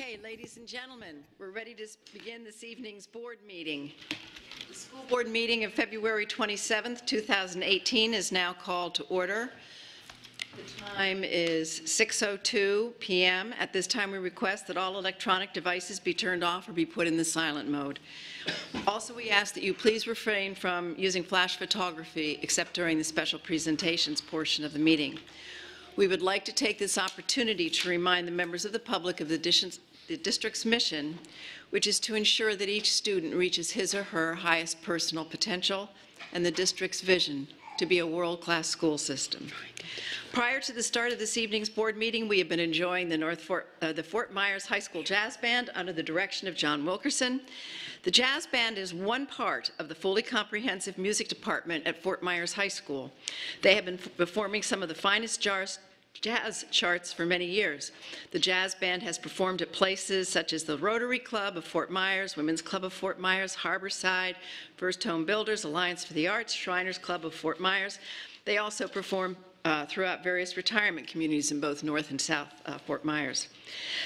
Okay, ladies and gentlemen, we're ready to begin this evening's board meeting. The school board meeting of February 27th, 2018 is now called to order. The time is 6:02 p.m. At this time, we request that all electronic devices be turned off or be put in the silent mode. Also, we ask that you please refrain from using flash photography except during the special presentations portion of the meeting. We would like to take this opportunity to remind the members of the public of the district's mission, which is to ensure that each student reaches his or her highest personal potential and the district's vision to be a world-class school system. Prior to the start of this evening's board meeting, we have been enjoying the Fort Myers High School Jazz Band under the direction of John Wilkerson. The Jazz Band is one part of the fully comprehensive music department at Fort Myers High School. They have been performing some of the finest jazz charts for many years. The Jazz Band has performed at places such as the Rotary Club of Fort Myers, Women's Club of Fort Myers, Harborside, First Home Builders, Alliance for the Arts, Shriners Club of Fort Myers. They also perform throughout various retirement communities in both North and South Fort Myers.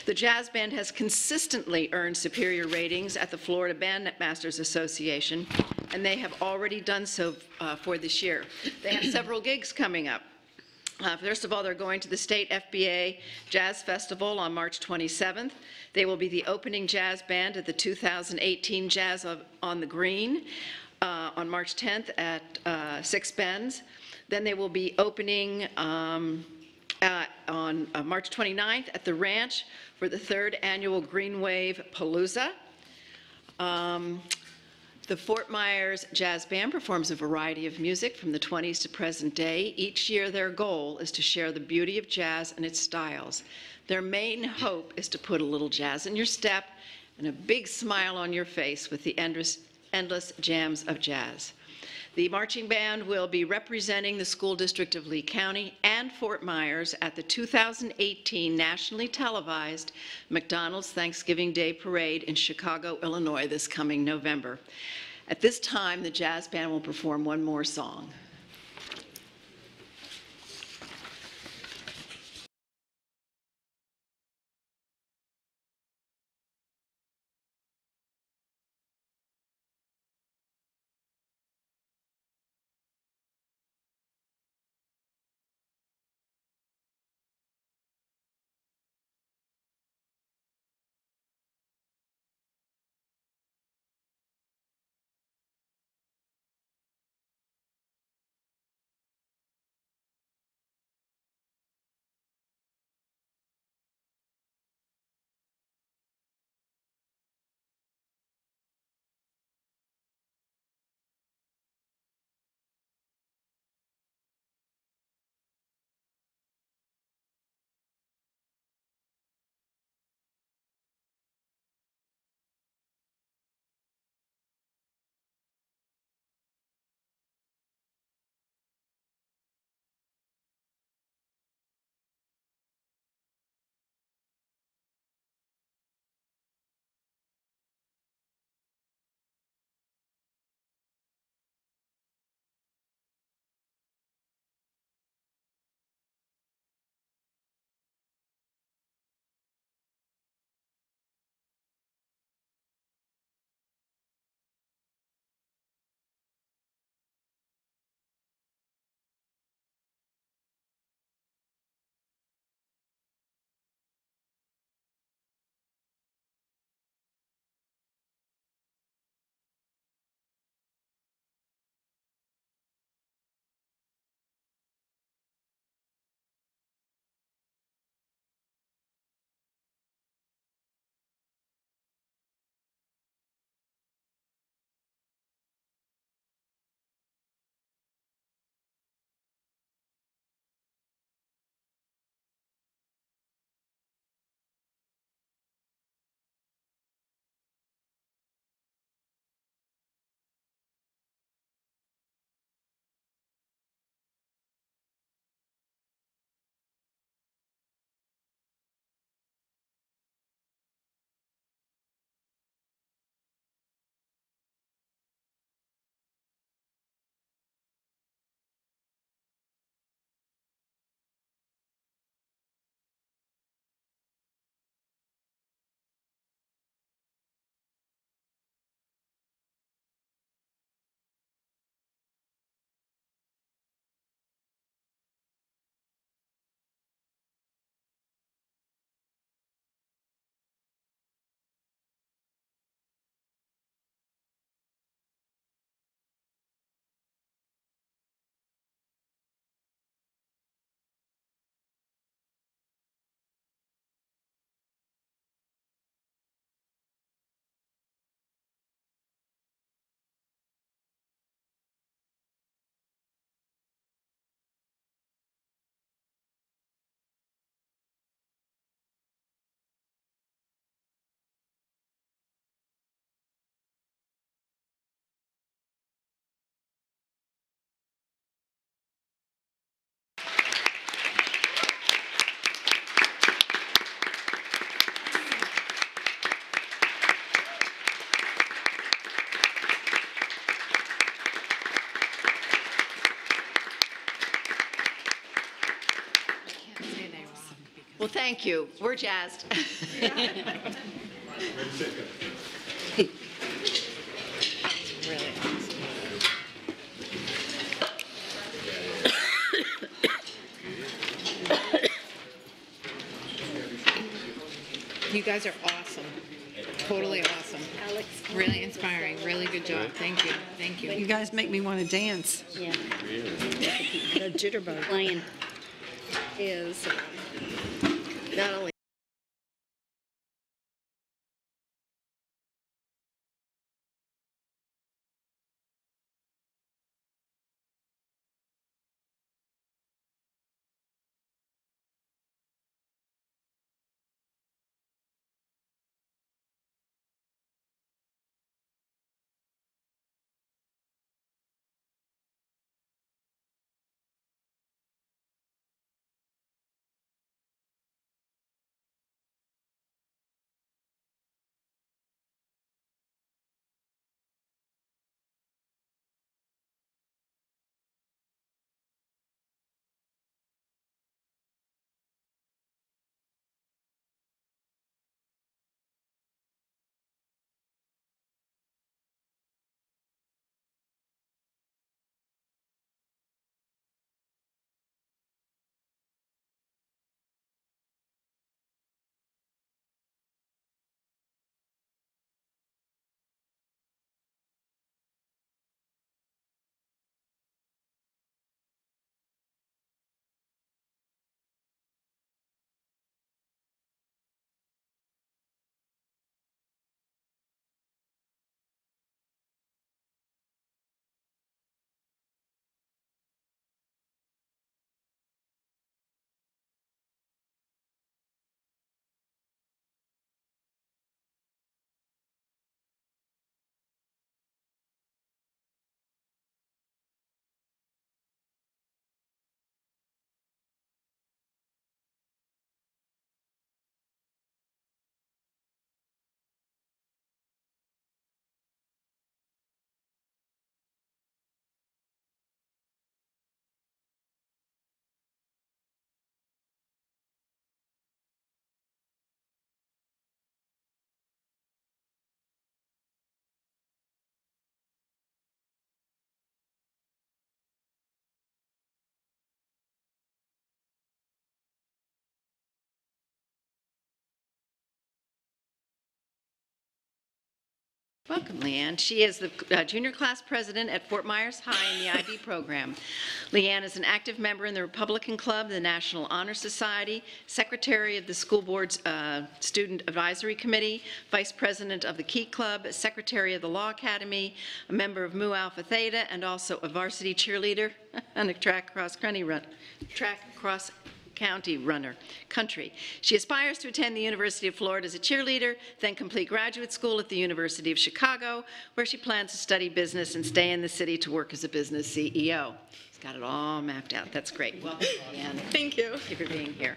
The Jazz Band has consistently earned superior ratings at the Florida Bandmasters Association, and they have already done so for this year. They have several gigs coming up. First of all, they're going to the State FBA Jazz Festival on March 27th. They will be the opening jazz band at the 2018 Jazz on the Green on March 10th at Six Bends. Then they will be opening on March 29th at the Ranch for the 3rd annual Green Wave Palooza. The Fort Myers Jazz Band performs a variety of music from the 20s to present day. Each year their goal is to share the beauty of jazz and its styles. Their main hope is to put a little jazz in your step and a big smile on your face with the endless jams of jazz. The marching band will be representing the school district of Lee County and Fort Myers at the 2018 nationally televised McDonald's Thanksgiving Day Parade in Chicago, Illinois this coming November. At this time, the jazz band will perform one more song. thank you. We're jazzed. Really You guys are awesome. Totally awesome. Alex. Really inspiring. Really good job. Thank you. Thank you. You guys make me want to dance. Yeah. The jitterbug playing is not only Welcome, Leanne. She is the junior class president at Fort Myers High in the IB program. Leanne is an active member in the Republican Club, the National Honor Society, secretary of the school board's Student Advisory Committee, vice president of the Key Club, secretary of the Law Academy, a member of Mu Alpha Theta, and also a varsity cheerleader and a track cross county runner, country. She aspires to attend the University of Florida as a cheerleader, then complete graduate school at the University of Chicago, where she plans to study business and stay in the city to work as a business CEO. She's got it all mapped out. That's great. Welcome, Leanne. Thank you. Thank you for being here.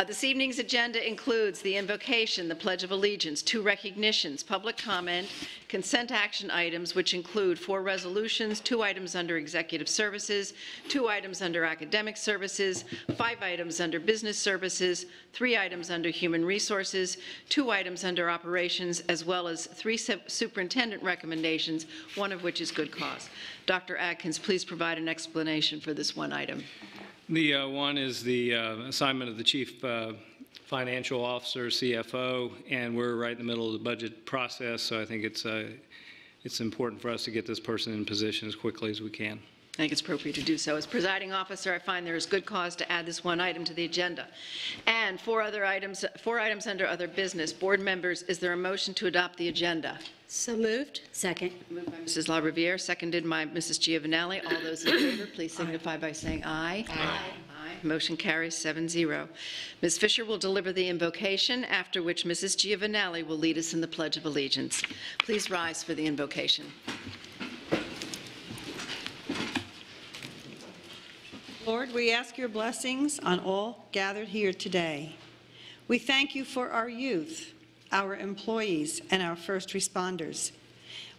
This evening's agenda includes the invocation, the Pledge of Allegiance, 2 recognitions, public comment, consent action items, which include 4 resolutions, 2 items under executive services, 2 items under academic services, 5 items under business services, 3 items under human resources, 2 items under operations, as well as 3 superintendent recommendations, one of which is good cause. Dr. Adkins, please provide an explanation for this one item. The one is the assignment of the chief financial officer, CFO, and we're right in the middle of the budget process, so I think it's important for us to get this person in position as quickly as we can. I think it's appropriate to do so. As presiding officer, I find there is good cause to add this one item to the agenda. And 4 items under other business. Board members, is there a motion to adopt the agenda? so moved. Second. Moved by Mrs. LaRiviere, seconded by Mrs. Giovanelli. All those in favor, please signify by saying aye. Aye. Aye. Motion carries 7-0. Ms. Fisher will deliver the invocation, after which Mrs. Giovanelli will lead us in the Pledge of Allegiance. Please rise for the invocation. Lord, we ask your blessings on all gathered here today. We thank you for our youth, our employees, and our first responders.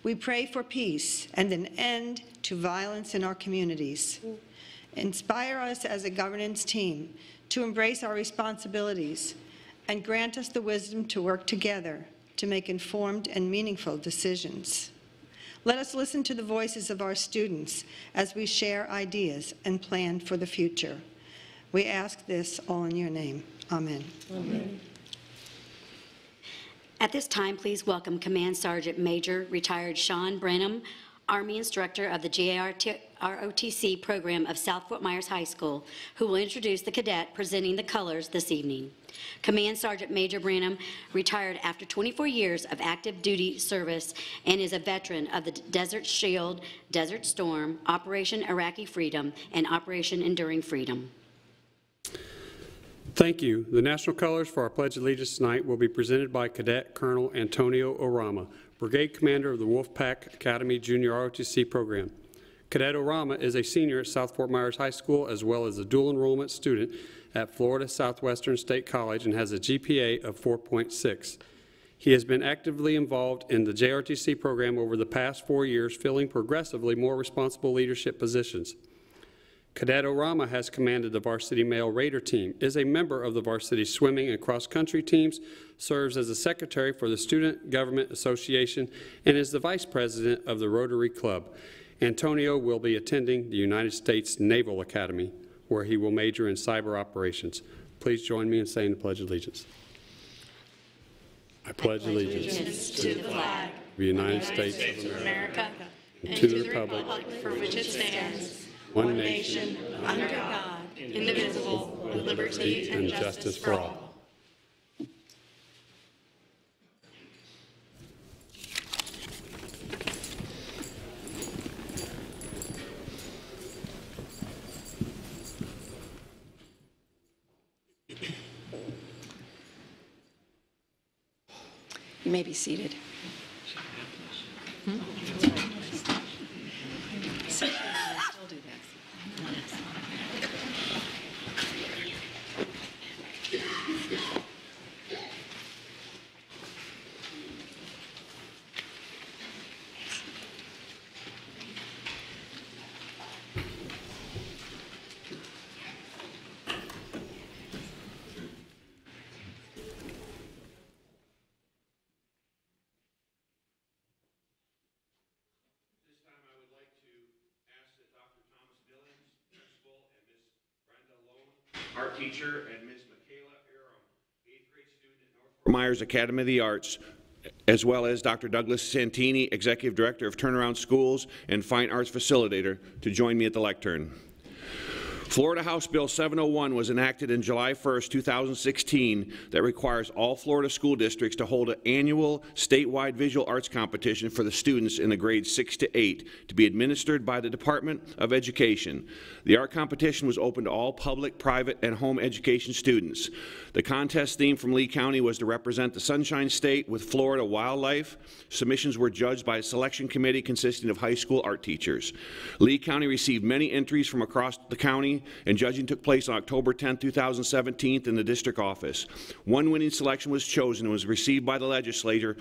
We pray for peace and an end to violence in our communities. Inspire us as a governance team to embrace our responsibilities and grant us the wisdom to work together to make informed and meaningful decisions. Let us listen to the voices of our students as we share ideas and plan for the future. We ask this all in your name. Amen. Amen. At this time, please welcome Command Sergeant Major Retired Sean Brenham, Army Instructor of the JROTC program of South Fort Myers High School, who will introduce the cadet presenting the colors this evening. Command Sergeant Major Branham retired after 24 years of active duty service and is a veteran of the Desert Shield, Desert Storm, Operation Iraqi Freedom, and Operation Enduring Freedom. Thank you. The national colors for our Pledge of Allegiance tonight will be presented by Cadet Colonel Antonio Orama, Brigade Commander of the Wolfpack Academy Junior ROTC program. Cadet Orama is a senior at South Fort Myers High School as well as a dual enrollment student at Florida Southwestern State College and has a GPA of 4.6. He has been actively involved in the JROTC program over the past 4 years, filling progressively more responsible leadership positions. Cadet Orama has commanded the varsity male Raider team, is a member of the varsity swimming and cross-country teams, serves as the secretary for the Student Government Association, and is the vice president of the Rotary Club. Antonio will be attending the United States Naval Academy, where he will major in cyber operations. Please join me in saying the Pledge of Allegiance. I pledge allegiance To the flag of the United States of America and to the republic for which it stands, one nation, under God, indivisible, with liberty and justice for all. You may be seated. Art teacher, and Ms. Michaela Aram, 8th grade student at North Fort Myers Academy of the Arts, as well as Dr. Douglas Santini, Executive Director of Turnaround Schools and Fine Arts Facilitator, to join me at the lectern. Florida House Bill 701 was enacted in July 1st, 2016 that requires all Florida school districts to hold an annual statewide visual arts competition for the students in the grades 6 to 8 to be administered by the Department of Education. The art competition was open to all public, private, and home education students. The contest theme from Lee County was to represent the Sunshine State with Florida wildlife. Submissions were judged by a selection committee consisting of high school art teachers. Lee County received many entries from across the county, and judging took place on October 10, 2017 in the district office. One winning selection was chosen and was received by the legislator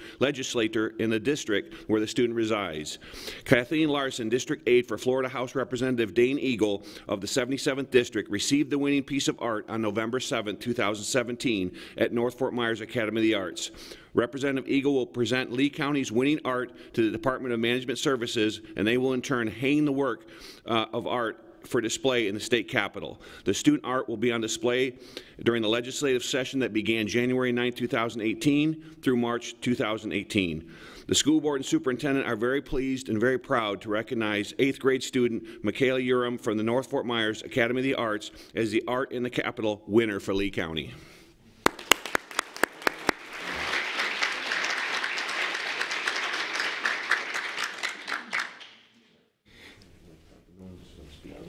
in the district where the student resides. Kathleen Larson, District 8 for Florida House Representative Dane Eagle of the 77th District, received the winning piece of art on November 7, 2017 at North Fort Myers Academy of the Arts. Representative Eagle will present Lee County's winning art to the Department of Management Services, and they will in turn hang the work of art for display in the state capitol. The student art will be on display during the legislative session that began January 9, 2018 through March 2018. The school board and superintendent are very pleased and very proud to recognize 8th grade student Michaela Urim from the North Fort Myers Academy of the Arts as the Art in the Capitol winner for Lee County.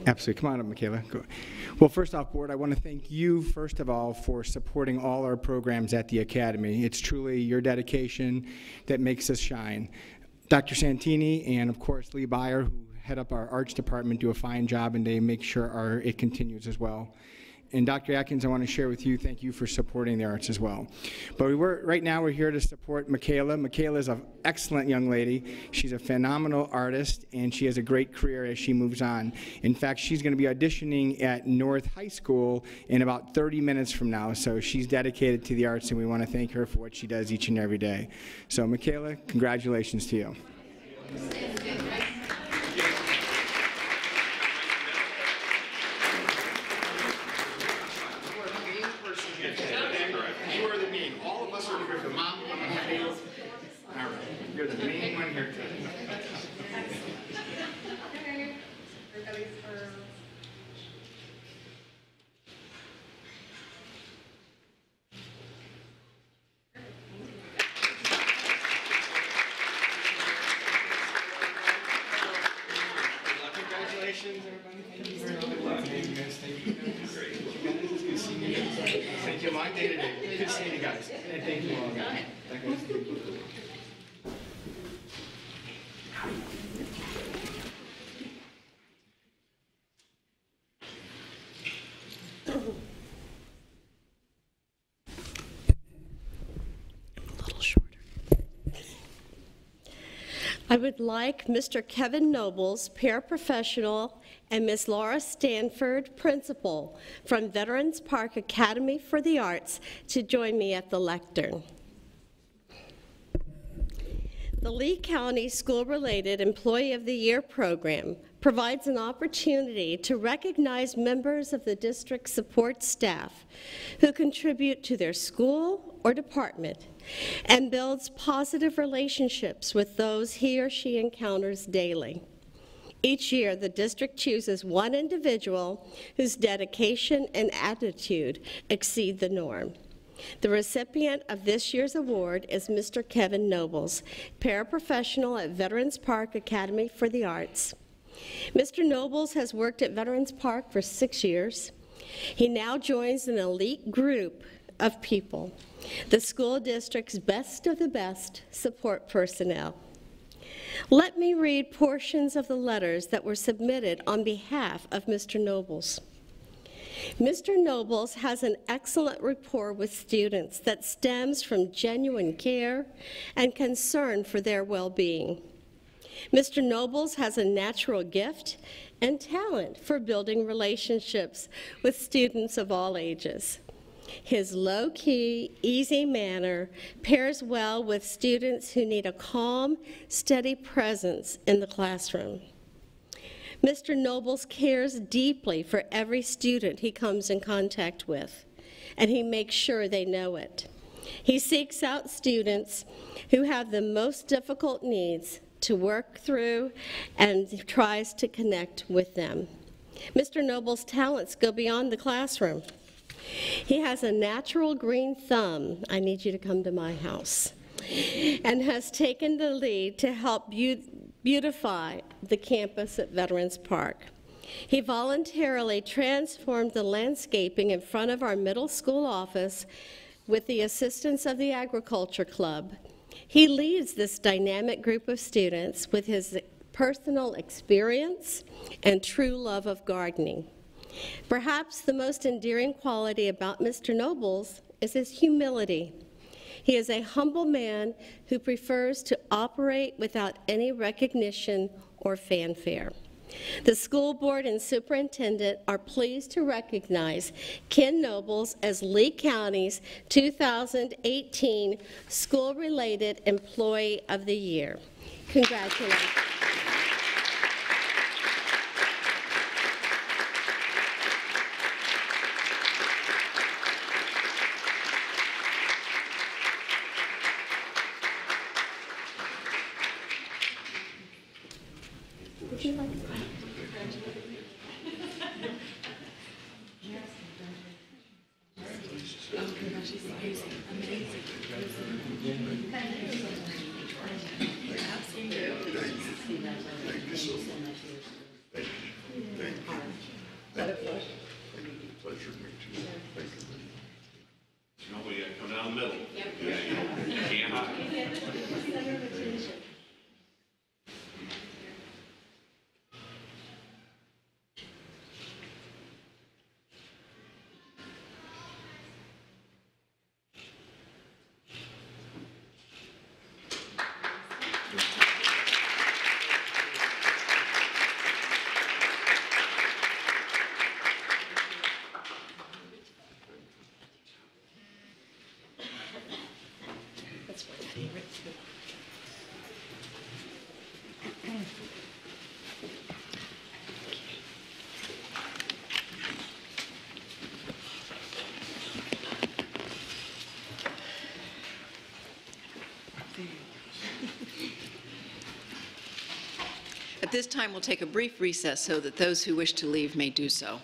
Absolutely. Come on up, Michaela. Go. Well, first off, board, I want to thank you, first of all, for supporting all our programs at the Academy. It's truly your dedication that makes us shine. Dr. Santini and, of course, Lee Byer, who head up our arts department, do a fine job, and they make sure it continues as well. And Dr. Atkins, I want to share with you, thank you for supporting the arts as well. But right now we're here to support Michaela. Michaela is an excellent young lady. She's a phenomenal artist, and she has a great career as she moves on. In fact, she's going to be auditioning at North High School in about 30 minutes from now. So she's dedicated to the arts, and we want to thank her for what she does each and every day. So Michaela, congratulations to you. You're the main one here today. Congratulations, everybody. Thank you very much. Thank you, guys. Thank you. Great. It's good seeing you guys. Thank you. My day today. Good seeing you guys. And thank you all. I would like Mr. Kevin Nobles, paraprofessional, and Ms. Laura Stanford, principal, from Veterans Park Academy for the Arts, to join me at the lectern. The Lee County School-Related Employee of the Year program provides an opportunity to recognize members of the district support staff who contribute to their school or department and builds positive relationships with those he or she encounters daily. Each year, the district chooses one individual whose dedication and attitude exceed the norm. The recipient of this year's award is Mr. Kevin Nobles, paraprofessional at Veterans Park Academy for the Arts. Mr. Nobles has worked at Veterans Park for 6 years. He now joins an elite group of people, the school district's best of the best support personnel. Let me read portions of the letters that were submitted on behalf of Mr. Nobles. Mr. Nobles has an excellent rapport with students that stems from genuine care and concern for their well-being. Mr. Nobles has a natural gift and talent for building relationships with students of all ages. His low-key, easy manner pairs well with students who need a calm, steady presence in the classroom. Mr. Nobles cares deeply for every student he comes in contact with, and he makes sure they know it. He seeks out students who have the most difficult needs to work through and tries to connect with them. Mr. Nobles' talents go beyond the classroom. He has a natural green thumb, I need you to come to my house, and has taken the lead to help beautify the campus at Veterans Park. He voluntarily transformed the landscaping in front of our middle school office with the assistance of the Agriculture Club. He leads this dynamic group of students with his personal experience and true love of gardening. Perhaps the most endearing quality about Mr. Nobles is his humility. He is a humble man who prefers to operate without any recognition or fanfare. The school board and superintendent are pleased to recognize Ken Nobles as Lee County's 2018 School-Related Employee of the Year. Congratulations. Would you like to? Nobody come down the middle. You can't hide. At this time, we'll take a brief recess so that those who wish to leave may do so.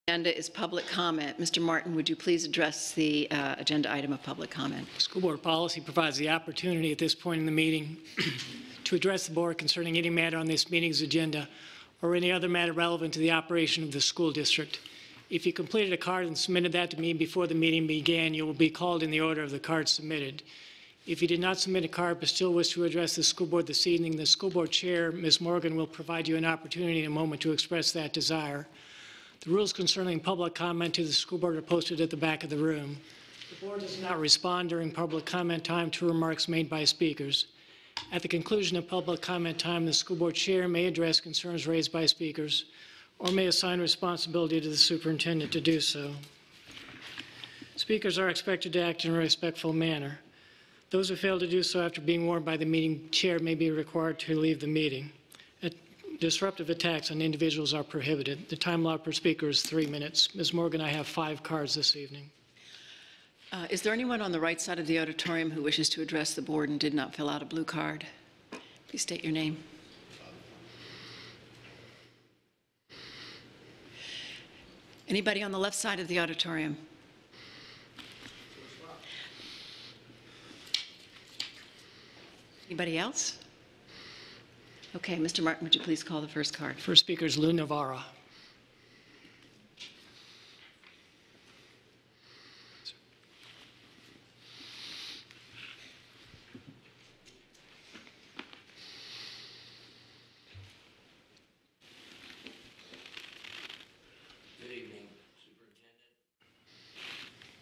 Agenda is public comment. Mr. Martin, would you please address the agenda item of public comment? School board policy provides the opportunity at this point in the meeting to address the board concerning any matter on this meeting's agenda or any other matter relevant to the operation of the school district. If you completed a card and submitted that to me before the meeting began, you will be called in the order of the card submitted. If you did not submit a card but still wish to address the school board this evening, the school board chair, Ms. Morgan, will provide you an opportunity in a moment to express that desire. The rules concerning public comment to the school board are posted at the back of the room. The board does not respond during public comment time to remarks made by speakers. At the conclusion of public comment time, the school board chair may address concerns raised by speakers or may assign responsibility to the superintendent to do so. Speakers are expected to act in a respectful manner. Those who fail to do so after being warned by the meeting chair may be required to leave the meeting. Disruptive attacks on individuals are prohibited. The time allowed per speaker is 3 minutes. Ms. Morgan, I have 5 cards this evening. Is there anyone on the right side of the auditorium who wishes to address the board and did not fill out a blue card? Please state your name. Anybody on the left side of the auditorium? Anybody else? Okay, Mr. Martin, would you please call the first card? First speaker is Lou Navarra. Good evening,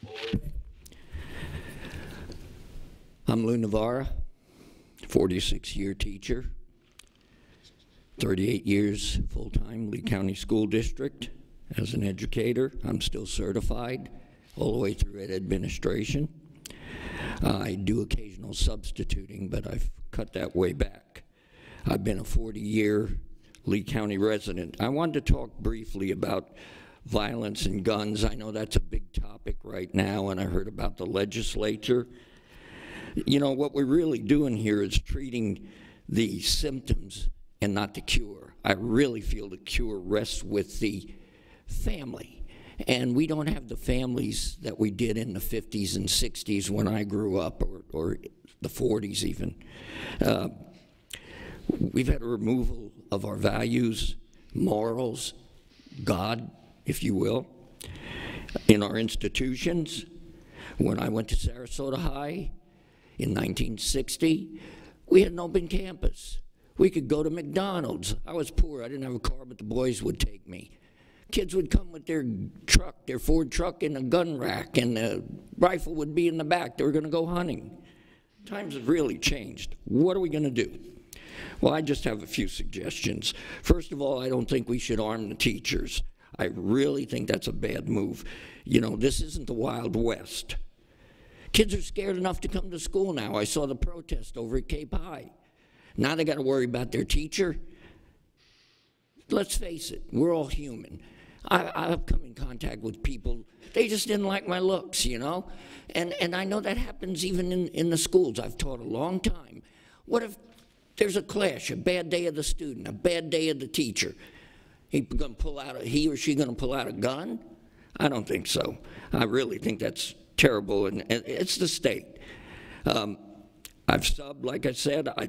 Superintendent. I'm Lou Navarra, 46-year teacher. 38 years full-time Lee County School District as an educator. I'm still certified all the way through ed administration. I do occasional substituting, but I've cut that way back. I've been a 40-year Lee County resident. I wanted to talk briefly about violence and guns. I know that's a big topic right now, and I heard about the legislature. You know, what we're really doing here is treating the symptoms and not the cure. I really feel the cure rests with the family. And we don't have the families that we did in the 50s and 60s when I grew up, or the 40s even. We've had a removal of our values, morals, God, if you will, in our institutions. When I went to Sarasota High in 1960, we had an open campus. We could go to McDonald's. I was poor. I didn't have a car, but the boys would take me. Kids would come with their truck, their Ford truck, and a gun rack, and the rifle would be in the back. They were going to go hunting. Times have really changed. What are we going to do? Well, I just have a few suggestions. First of all, I don't think we should arm the teachers. I really think that's a bad move. You know, this isn't the Wild West. Kids are scared enough to come to school now. I saw the protest over at Cape High. Now they got to worry about their teacher. Let's face it, we're all human. I've come in contact with people, they just didn't like my looks, you know? And I know that happens even in the schools. I've taught a long time. What if there's a clash, a bad day of the student, a bad day of the teacher? He or she gonna pull out a gun? I don't think so. I really think that's terrible, and it's the state. I've subbed, like I said. I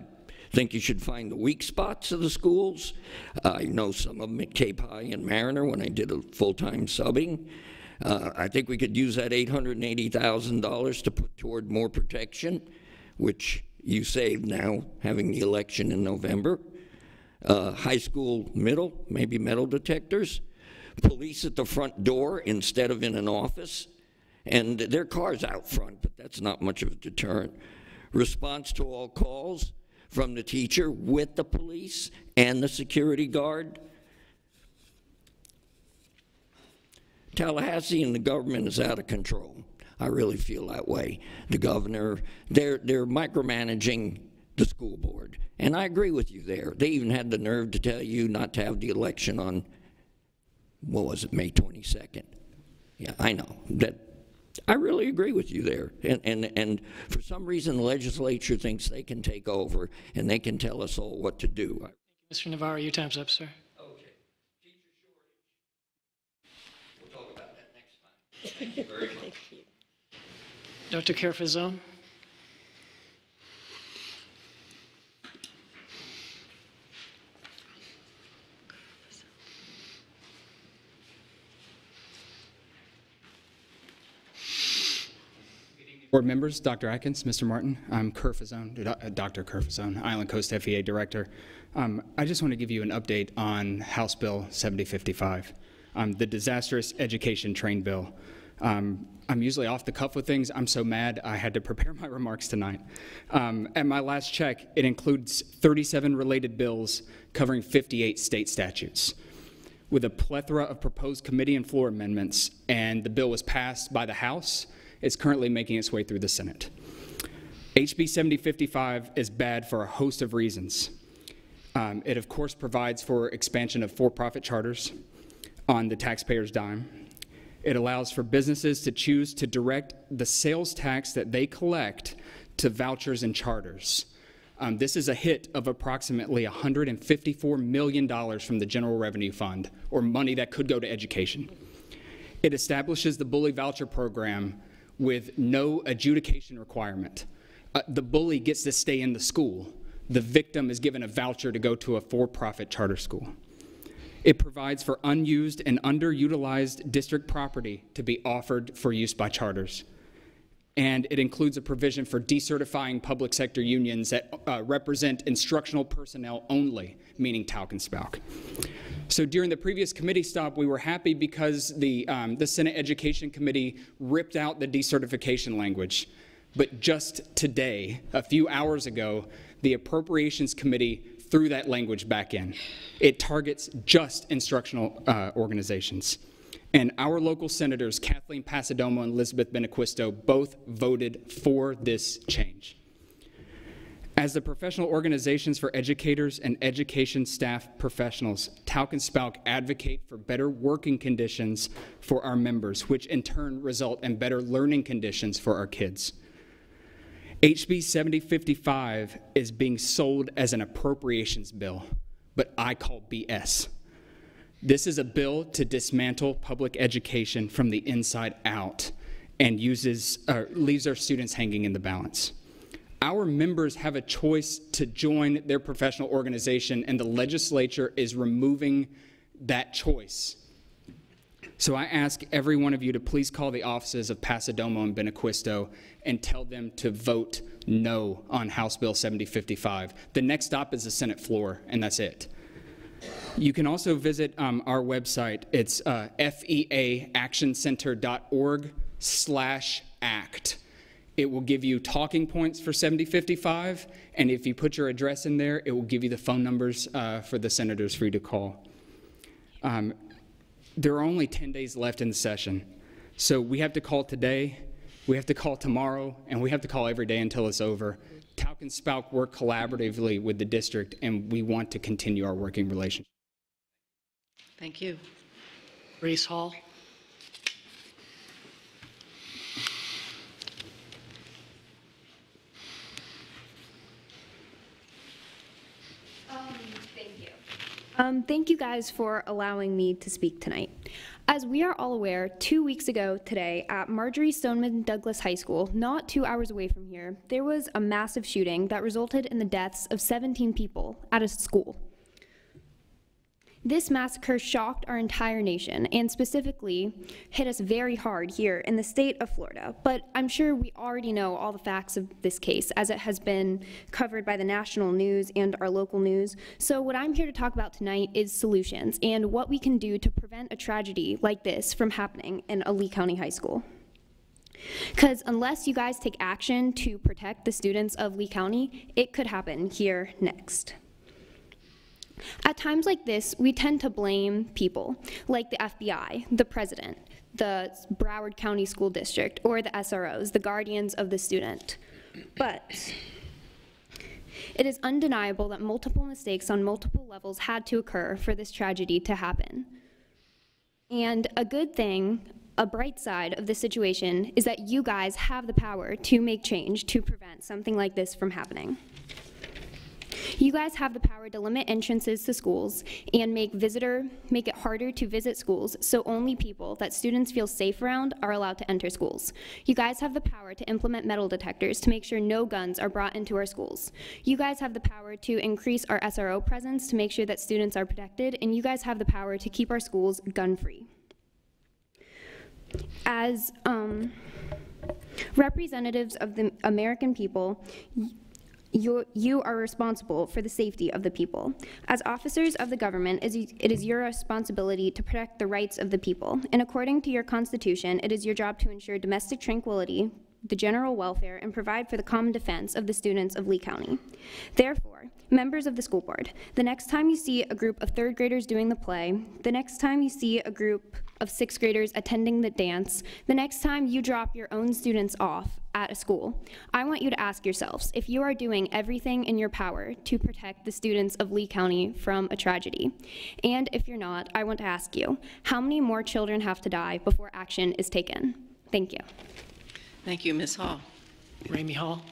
think you should find the weak spots of the schools. I know some of them at Cape High and Mariner when I did a full-time subbing. I think we could use that $880,000 to put toward more protection which you saved now, having the election in November, high school maybe metal detectors, police at the front door instead of in an office, and their cars out front, but that's not much of a deterrent. Response to all calls from the teacher with the police and the security guard. Tallahassee and the government is out of control. I really feel that way. The governor, they're micromanaging the school board. And I agree with you there. They even had the nerve to tell you not to have the election on, what was it, May 22nd. Yeah, I know. I really agree with you there. And for some reason, the legislature thinks they can take over and they can tell us all what to do. Mr. Navarro, your time's up, sir. Okay. Teacher shortage. We'll talk about that next time. Thank you very much. Dr. Carfazone. Board members, Dr. Atkins, Mr. Martin, I'm Carfazone, Dr. Carfazone, Island Coast FEA Director. I just want to give you an update on House Bill 7055, the disastrous education train bill. I'm usually off the cuff with things. I'm so mad I had to prepare my remarks tonight. At my last check, it includes 37 related bills covering 58 state statutes. With a plethora of proposed committee and floor amendments, and the bill was passed by the House, it's currently making its way through the Senate. HB 7055 is bad for a host of reasons. It, of course, provides for expansion of for-profit charters on the taxpayer's dime. It allows for businesses to choose to direct the sales tax that they collect to vouchers and charters. This is a hit of approximately $154 million from the General Revenue Fund, or money that could go to education. It establishes the bully voucher program with no adjudication requirement. The bully gets to stay in the school. The victim is given a voucher to go to a for-profit charter school. It provides for unused and underutilized district property to be offered for use by charters. And it includes a provision for decertifying public sector unions that represent instructional personnel only, meaning Talc and Spalk. So during the previous committee stop, we were happy because the Senate Education Committee ripped out the decertification language. But just today, a few hours ago, the Appropriations Committee threw that language back in. It targets just instructional organizations. And our local senators, Kathleen Pasadomo and Elizabeth Benaquisto, both voted for this change. As the professional organizations for educators and education staff professionals, Talc and Spalk advocate for better working conditions for our members, which in turn result in better learning conditions for our kids. HB 7055 is being sold as an appropriations bill, but I call BS. This is a bill to dismantle public education from the inside out and leaves our students hanging in the balance. Our members have a choice to join their professional organization, and the legislature is removing that choice. So I ask every one of you to please call the offices of Pasadomo and Benaquisto and tell them to vote no on House Bill 7055. The next stop is the Senate floor, and that's it. You can also visit our website. It's feaactioncenter.org/act. It will give you talking points for 7055, and if you put your address in there, it will give you the phone numbers for the senators for you to call. There are only 10 days left in the session, so we have to call today, we have to call tomorrow, and we have to call every day until it's over. Talc and Spalk work collaboratively with the district, and we want to continue our working relationship. Thank you. Reese Hall. Thank you guys for allowing me to speak tonight. As we are all aware, 2 weeks ago today at Marjorie Stoneman Douglas High School, not 2 hours away from here, there was a massive shooting that resulted in the deaths of 17 people at a school. This massacre shocked our entire nation and specifically hit us very hard here in the state of Florida. But I'm sure we already know all the facts of this case as it has been covered by the national news and our local news. So what I'm here to talk about tonight is solutions and what we can do to prevent a tragedy like this from happening in a Lee County high school. Because unless you guys take action to protect the students of Lee County, it could happen here next. At times like this, we tend to blame people, like the FBI, the president, the Broward County School District, or the SROs, the guardians of the student. But it is undeniable that multiple mistakes on multiple levels had to occur for this tragedy to happen. And a good thing, a bright side of this situation, is that you guys have the power to make change to prevent something like this from happening. You guys have the power to limit entrances to schools and make it harder to visit schools so only people that students feel safe around are allowed to enter schools. You guys have the power to implement metal detectors to make sure no guns are brought into our schools. You guys have the power to increase our SRO presence to make sure that students are protected, and you guys have the power to keep our schools gun-free. As representatives of the American people, you are responsible for the safety of the people. As officers of the government, it is your responsibility to protect the rights of the people. And according to your Constitution, it is your job to ensure domestic tranquility, the general welfare, and provide for the common defense of the students of Lee County. Therefore, members of the school board, the next time you see a group of third graders doing the play, the next time you see a group of sixth graders attending the dance, the next time you drop your own students off at a school, I want you to ask yourselves if you are doing everything in your power to protect the students of Lee County from a tragedy. And if you're not, I want to ask you, how many more children have to die before action is taken? Thank you. Thank you, Ms. Hall. Ramey Hall.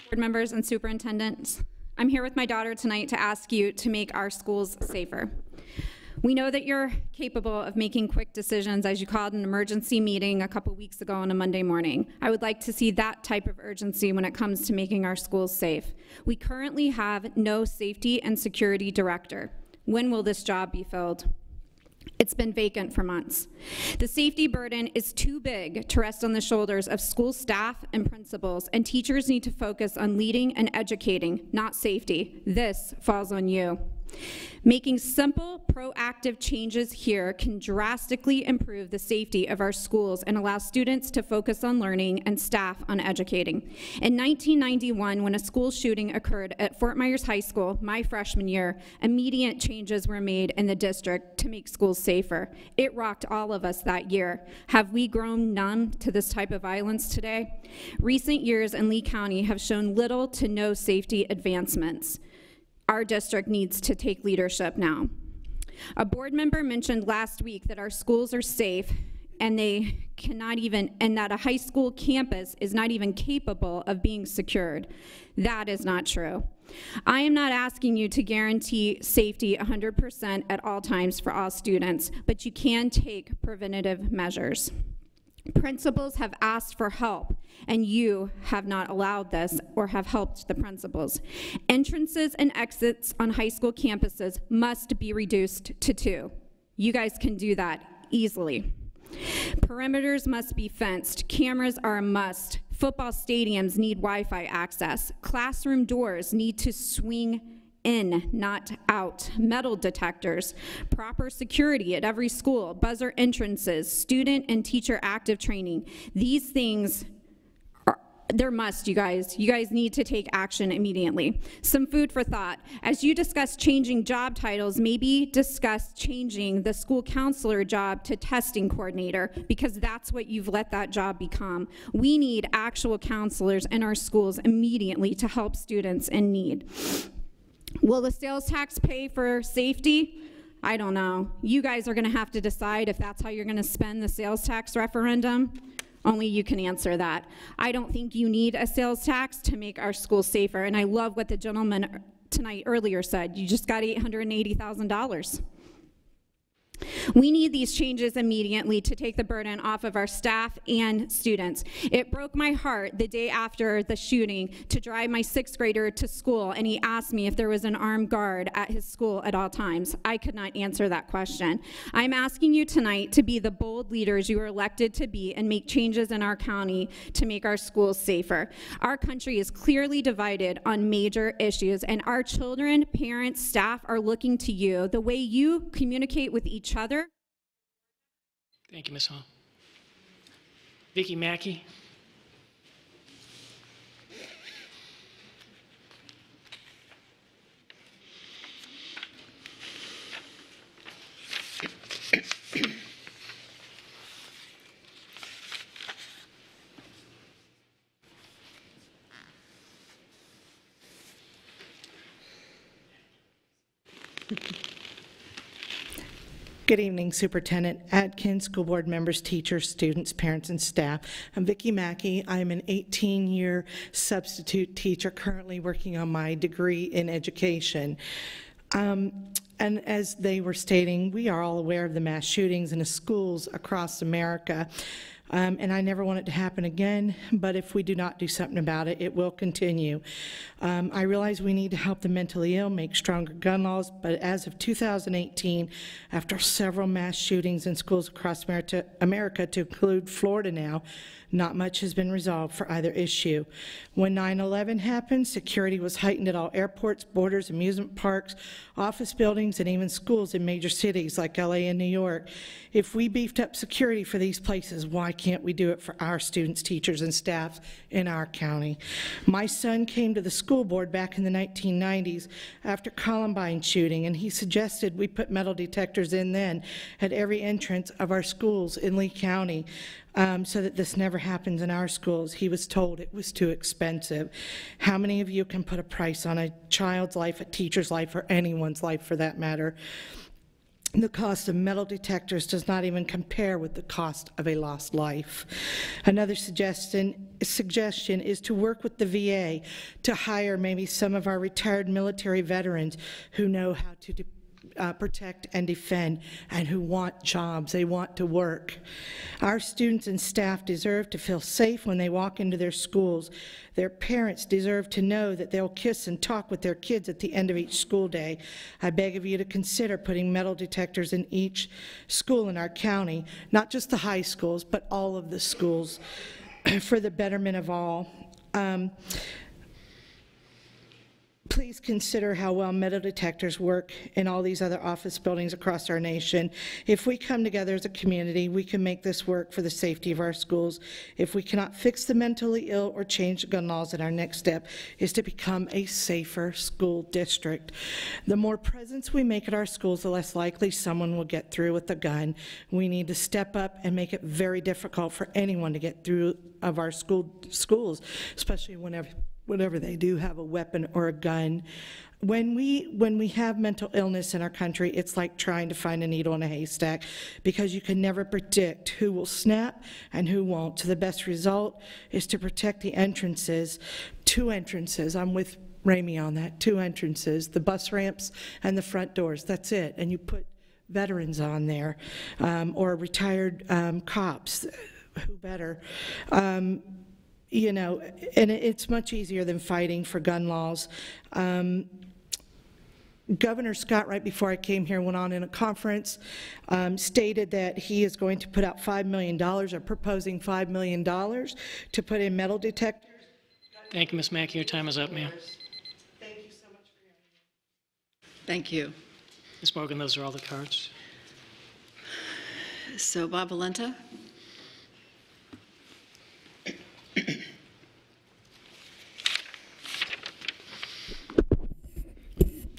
Board members and superintendents, I'm here with my daughter tonight to ask you to make our schools safer. We know that you're capable of making quick decisions, as you called an emergency meeting a couple weeks ago on a Monday morning. I would like to see that type of urgency when it comes to making our schools safe. We currently have no safety and security director. When will this job be filled? It's been vacant for months. The safety burden is too big to rest on the shoulders of school staff and principals, and teachers need to focus on leading and educating, not safety. This falls on you. Making simple, proactive changes here can drastically improve the safety of our schools and allow students to focus on learning and staff on educating. In 1991, when a school shooting occurred at Fort Myers High School, my freshman year, immediate changes were made in the district to make schools safer. It rocked all of us that year. Have we grown numb to this type of violence today? Recent years in Lee County have shown little to no safety advancements. Our district needs to take leadership now. A board member mentioned last week that our schools are safe and that a high school campus is not even capable of being secured. That is not true. I am not asking you to guarantee safety 100% at all times for all students, but you can take preventative measures. Principals have asked for help, and you have not allowed this or have helped the principals. Entrances and exits on high school campuses must be reduced to 2. You guys can do that easily. Perimeters must be fenced. Cameras are a must. Football stadiums need Wi-Fi access. Classroom doors need to swing in, not out. Metal detectors, proper security at every school, buzzer entrances, student and teacher active training. These things they're must, you guys. You guys need to take action immediately. Some food for thought. As you discuss changing job titles, maybe discuss changing the school counselor job to testing coordinator, because that's what you've let that job become. We need actual counselors in our schools immediately to help students in need. Will the sales tax pay for safety? I don't know. You guys are going to have to decide if that's how you're going to spend the sales tax referendum. Only you can answer that. I don't think you need a sales tax to make our schools safer, and I love what the gentleman tonight earlier said. You just got $880,000. We need these changes immediately to take the burden off of our staff and students. It broke my heart the day after the shooting to drive my 6th grader to school, and he asked me if there was an armed guard at his school at all times. I could not answer that question. I'm asking you tonight to be the bold leaders you are elected to be and make changes in our county to make our schools safer. Our country is clearly divided on major issues, and our children, parents, staff are looking to you. The way you communicate with each other. Thank you, Ms. Hall. Vicki Mackey. Good evening, Superintendent Atkins, school board members, teachers, students, parents, and staff. I'm Vicki Mackey. I'm an 18-year substitute teacher currently working on my degree in education. And as they were stating, we are all aware of the mass shootings in the schools across America. And I never want it to happen again, but if we do not do something about it, it will continue. I realize we need to help the mentally ill, make stronger gun laws, but as of 2018, after several mass shootings in schools across America, to include Florida now, not much has been resolved for either issue. When 9/11 happened, security was heightened at all airports, borders, amusement parks, office buildings, and even schools in major cities like LA and New York. If we beefed up security for these places, why can't we do it for our students, teachers, and staff in our county? My son came to the school board back in the 1990s after Columbine shooting, and he suggested we put metal detectors in then at every entrance of our schools in Lee County. So that this never happens in our schools. He was told it was too expensive. How many of you can put a price on a child's life, a teacher's life, or anyone's life for that matter? The cost of metal detectors does not even compare with the cost of a lost life. Another suggestion is to work with the VA to hire maybe some of our retired military veterans who know how to protect and defend, and who want jobs. They want to work. Our students and staff deserve to feel safe when they walk into their schools. Their parents deserve to know that they'll kiss and talk with their kids at the end of each school day. I beg of you to consider putting metal detectors in each school in our county, not just the high schools, but all of the schools, for the betterment of all. Please consider how well metal detectors work in all these other office buildings across our nation. If we come together as a community, we can make this work for the safety of our schools. If we cannot fix the mentally ill or change the gun laws, then our next step is to become a safer school district. The more presence we make at our schools, the less likely someone will get through with a gun. We need to step up and make it very difficult for anyone to get through of our schools, especially whenever they do have a weapon or a gun. When we have mental illness in our country, it's like trying to find a needle in a haystack, because you can never predict who will snap and who won't. So the best result is to protect the entrances, 2 entrances. I'm with Ramey on that, 2 entrances, the bus ramps and the front doors. That's it. And you put veterans on there, or retired cops, who better? You know, and it's much easier than fighting for gun laws. Governor Scott, right before I came here, went on in a conference, stated that he is going to put out $5 million, or proposing $5 million to put in metal detectors. Thank you, Ms. Mackey. Your time is up, ma'am. Thank you so much for your time. Thank you. Ms. Morgan, those are all the cards. So, Bob Valenta?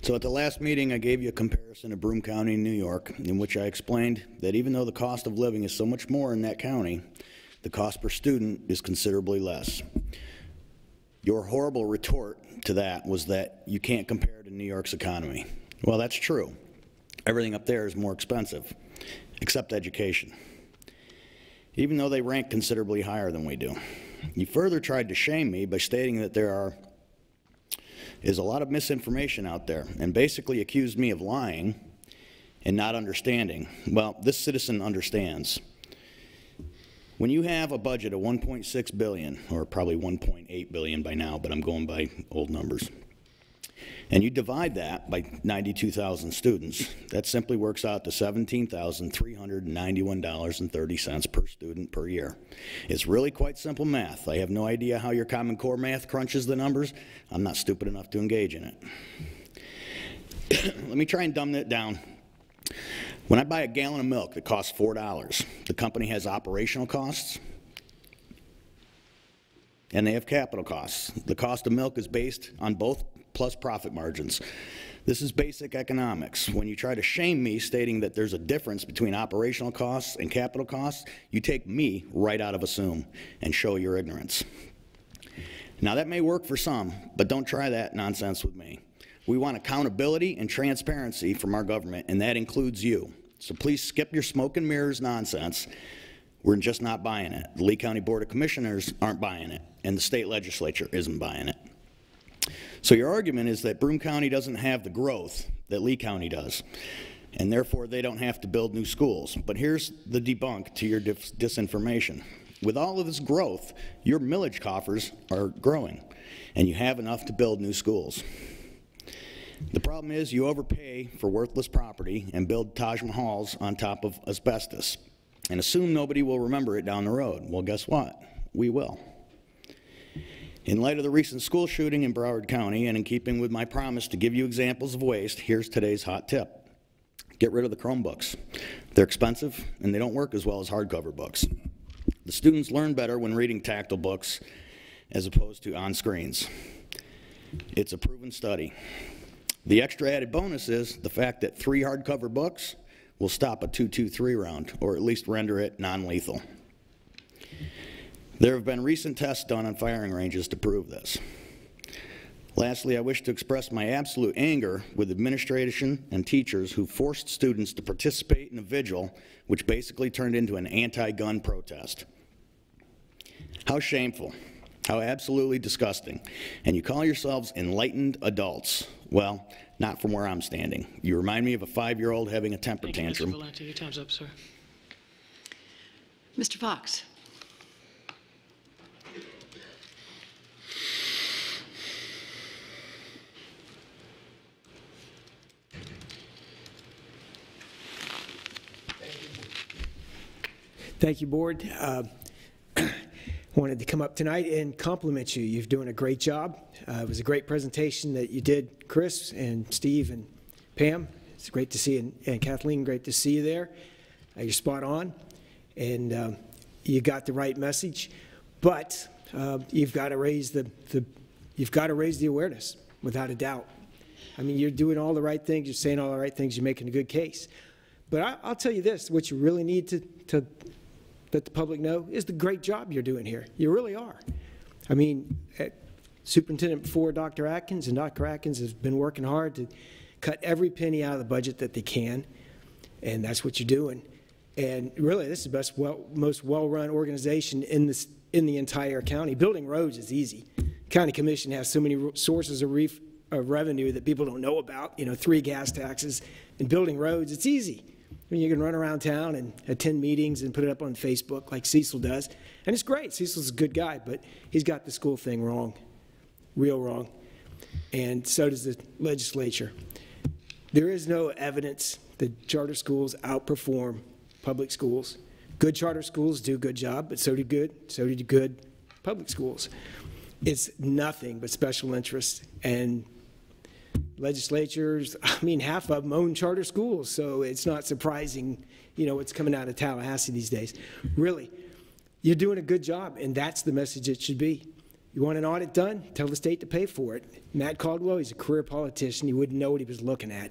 So at the last meeting, I gave you a comparison of Broome County, New York, in which I explained that even though the cost of living is so much more in that county, the cost per student is considerably less. Your horrible retort to that was that you can't compare to New York's economy. Well, that's true. Everything up there is more expensive, except education, even though they rank considerably higher than we do. You further tried to shame me by stating that there is a lot of misinformation out there, and basically accused me of lying and not understanding. Well, this citizen understands. When you have a budget of $1.6 billion, or probably $1.8 billion by now, but I'm going by old numbers, and you divide that by 92,000 students, that simply works out to $17,391.30 per student per year. It's really quite simple math. I have no idea how your Common Core math crunches the numbers. I'm not stupid enough to engage in it. Let me try and dumb it down. When I buy a gallon of milk that costs $4, the company has operational costs, and they have capital costs. The cost of milk is based on both plus profit margins. This is basic economics. When you try to shame me stating that there's a difference between operational costs and capital costs, you take me right out of assume and show your ignorance. Now that may work for some, but don't try that nonsense with me. We want accountability and transparency from our government, and that includes you. So please skip your smoke and mirrors nonsense. We're just not buying it. The Lee County Board of Commissioners aren't buying it, and the state legislature isn't buying it. So your argument is that Broome County doesn't have the growth that Lee County does, and therefore they don't have to build new schools. But here's the debunk to your disinformation. With all of this growth, your millage coffers are growing, and you have enough to build new schools. The problem is you overpay for worthless property and build Taj Mahals on top of asbestos and assume nobody will remember it down the road. Well, guess what? We will. In light of the recent school shooting in Broward County, and in keeping with my promise to give you examples of waste, here's today's hot tip. Get rid of the Chromebooks. They're expensive, and they don't work as well as hardcover books. The students learn better when reading tactile books as opposed to on screens. It's a proven study. The extra added bonus is the fact that 3 hardcover books will stop a 2-2-3 round, or at least render it non-lethal. There have been recent tests done on firing ranges to prove this. Lastly, I wish to express my absolute anger with administration and teachers who forced students to participate in a vigil which basically turned into an anti-gun protest. How shameful. How absolutely disgusting. And you call yourselves enlightened adults. Well, not from where I'm standing. You remind me of a 5-year-old having a temper tantrum. Mr. Valenti, your time's up, sir. Mr. Fox. Thank you, Board. Wanted to come up tonight and compliment you. You're doing a great job. It was a great presentation that you did, Chris and Steve and Pam. It's great to see you, and Kathleen, great to see you there. You're spot on, and you got the right message. But you've got to raise the awareness, without a doubt. I mean, you're doing all the right things. You're saying all the right things. You're making a good case. But I'll tell you this: what you really need to let the public know is the great job you're doing here. You really are. I mean, Superintendent before Dr. Atkins, and Dr. Atkins has been working hard to cut every penny out of the budget that they can, and that's what you're doing. And really, this is the most well-run organization in the entire county. Building roads is easy. County Commission has so many sources of revenue that people don't know about. You know, 3 gas taxes, and building roads, it's easy. I mean, you can run around town and attend meetings and put it up on Facebook like Cecil does. And it's great. Cecil's a good guy, but he's got the school thing wrong, real wrong. And so does the legislature. There is no evidence that charter schools outperform public schools. Good charter schools do a good job, but so do good public schools. It's nothing but special interests. And legislatures, I mean, half of them own charter schools, so it's not surprising, you know, what's coming out of Tallahassee these days. Really, you're doing a good job, and that's the message it should be. You want an audit done? Tell the state to pay for it. Matt Caldwell, he's a career politician. He wouldn't know what he was looking at.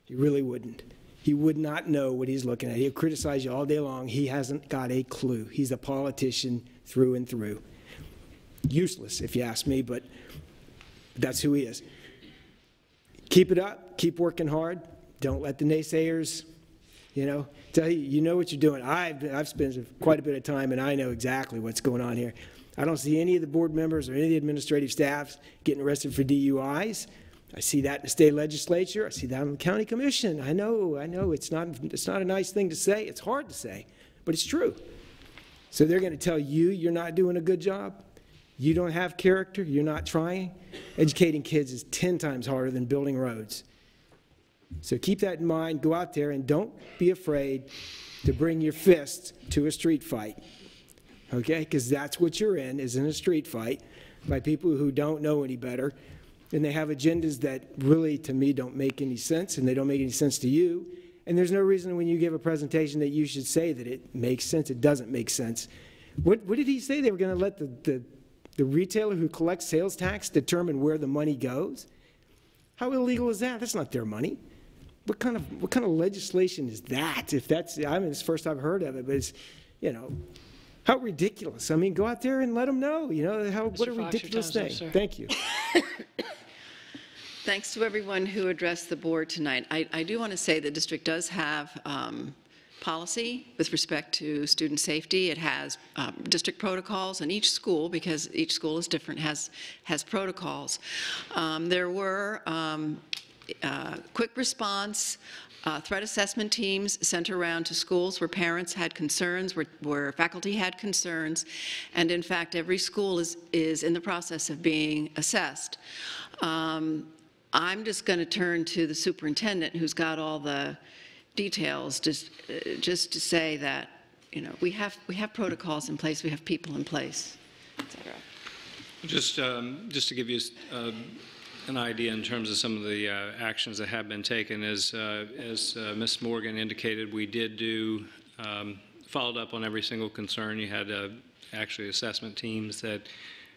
He really wouldn't. He would not know what he's looking at. He'll criticize you all day long. He hasn't got a clue. He's a politician through and through. Useless, if you ask me, but that's who he is. Keep it up. Keep working hard. Don't let the naysayers, you know, tell you, you know what you're doing. I've spent quite a bit of time, and I know exactly what's going on here. I don't see any of the board members or any of the administrative staffs getting arrested for DUIs. I see that in the state legislature. I see that in the county commission. I know, it's not a nice thing to say. It's hard to say, but it's true. So they're going to tell you you're not doing a good job. You don't have character. You're not trying. Educating kids is 10 times harder than building roads. So keep that in mind. Go out there and don't be afraid to bring your fist to a street fight. Okay? Because that's what you're in, is in a street fight by people who don't know any better. And they have agendas that really, to me, don't make any sense, and they don't make any sense to you. And there's no reason when you give a presentation that you should say that it makes sense. It doesn't make sense. What did he say? They were going to let the retailer who collects sales tax determine where the money goes? How illegal is that? That's not their money. What kind of legislation is that? If that's, I mean, it's the first I've heard of it, but it's, you know, how ridiculous. I mean, go out there and let them know, you know, what a ridiculous thing. Thank you. Thanks to everyone who addressed the board tonight. I do want to say the district does have policy with respect to student safety. It has district protocols, and each school, because each school is different, has protocols. There were quick response threat assessment teams sent around to schools where parents had concerns, where faculty had concerns, and in fact every school is in the process of being assessed. I'm just going to turn to the superintendent, who's got all the details, just to say that, you know, we have protocols in place, we have people in place, et cetera. Just to give you an idea in terms of some of the actions that have been taken, as Ms. Morgan indicated, we did do followed up on every single concern. You had actually assessment teams that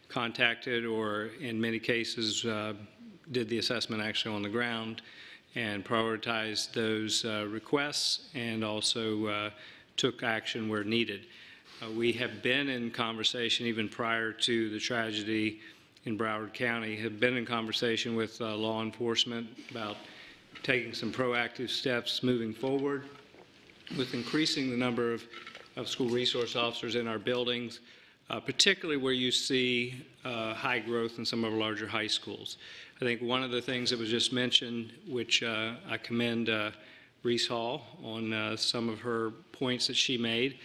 contacted, or in many cases did the assessment actually on the ground and prioritized those requests, and also took action where needed. We have been in conversation even prior to the tragedy in Broward County, have been in conversation with law enforcement about taking some proactive steps moving forward with increasing the number of school resource officers in our buildings, particularly where you see high growth in some of our larger high schools. I think one of the things that was just mentioned, which I commend Reese Hall on some of her points that she made,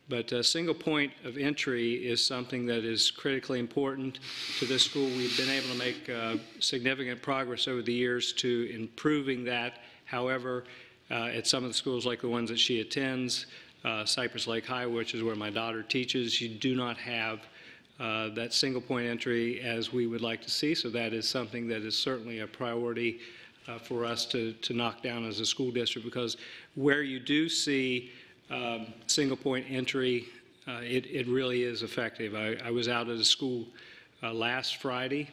but a single point of entry is something that is critically important to this school. We've been able to make significant progress over the years to improving that. However, at some of the schools like the ones that she attends, Cypress Lake High, which is where my daughter teaches, you do not have that single point entry as we would like to see. So that is something that is certainly a priority for us to knock down as a school district, because where you do see single point entry, it really is effective. I was out at a school last Friday,